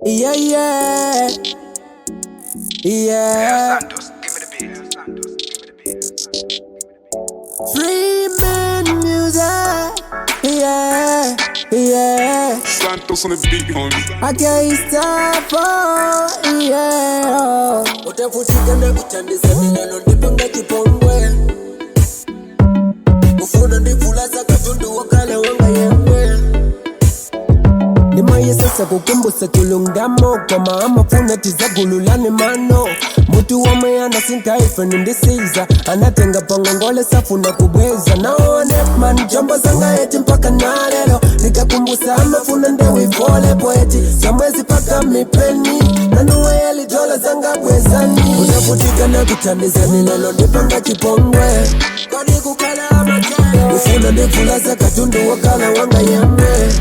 Yeah, yeah, yeah. Santos, give me the beat. Santos, give me the beat. Free man music. Yeah, yeah. Santos on the beat, homie. I can't stop, oh, yeah. Utafutika na kuchandiza nilalo nipanga kipongwe. Ufuna ndifulaza katundu wakale wanga yemwe. Nimaye sasa kukumbusa tulungamo kwa maama funa tizagululane mano. Mutu wame anasinka ifeni ndisiza anatenga pangongole safuna kubweza naone man jombo zanga eti mpaka narelo nikakumbusa amafuna ndewi pole poeti samwezi paka mipeni nanuwe yali dola zanga bwezani unafutika na kuchaniza nilalo nipanga kipongwe kodi kukala amatele ufuna ndifulaza katundu wakala wanga yemwe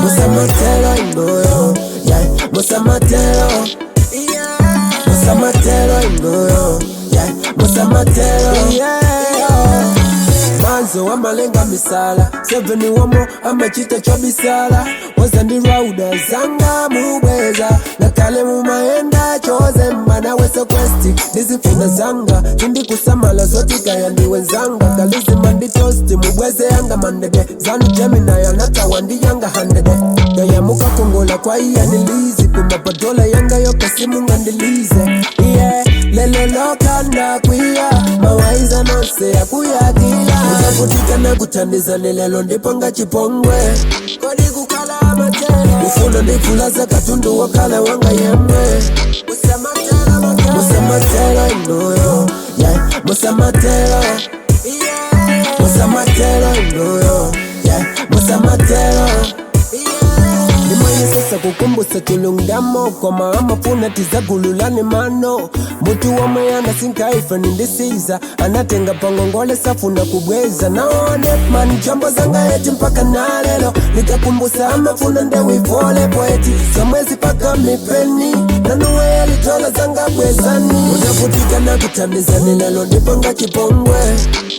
Musamatelo ingoyo, yeah, Musamatelo, yeah, Musamatelo ingoyo, yeah, Musamatelo, yeah. Manzo amalenga misala, 7 wamo amachita chobisala, wazandi rauda zanga mubeza, nakale mumaenda choze mbana wese kwesti, nizifuna zanga, chindi kusamala zoti kaya ndiwe zanga, kalizi mandi tosti mubweze yanga mandede, zanu Gemini ya nata wandi yanga handede, kaya muka kongola kwa iya nilizi, kumapadola yanga yoka simu ngandilize, yeah, lelo loka na kuya, mawaiza nose ya kuya kila, unafutika na kuchandiza nilelo ndipanga chipongwe, kodi kukala amatele, ufuna ndifulaza katundu wakala wanga yemwe, Musamatelo ingoyo, yeah, Musamatelo, yeah, Musamatelo ingoyo, yeah, Musamatelo, yeah. Nimaye sasa kukumbusa tulungamo kwa maama funa tizagululane mano. Mutu wame anasinka ifeni ndisiza anatenga pangongole safuna kubweza naone man jombo zanga eti mpaka nalelo nikakumbusa amafuna ndewi pole poeti samwezi paka mipeni nanuwe yali dola zanga bwezani unafutika na kuchaniza nilalo nipanga kipongwe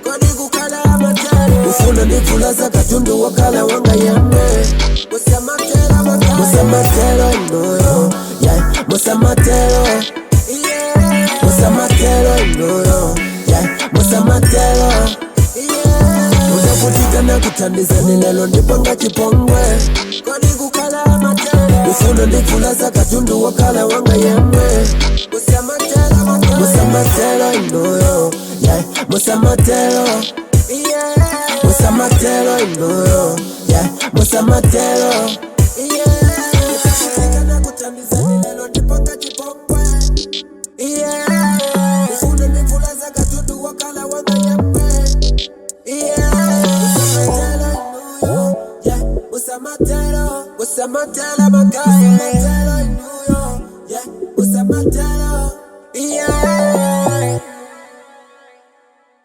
kodi kukala amatele ufuna ndifulaza katundu wakala wanga yemwe Musamatelo ingoyo, yeah, Musamatelo, yeah, Musamatelo ingoyo, yeah, Musamatelo, yeah. Unafutika na kuchandiza nilalo nipanga kipongwe, kodi kukala amatele, ufuna ndifulaza katundu wakala wanga yemwe, Musamatelo ingoyo, yeah, Musamatelo, yeah, Musamatelo ingoyo, yeah, Musamatelo, yeah. Musamatelo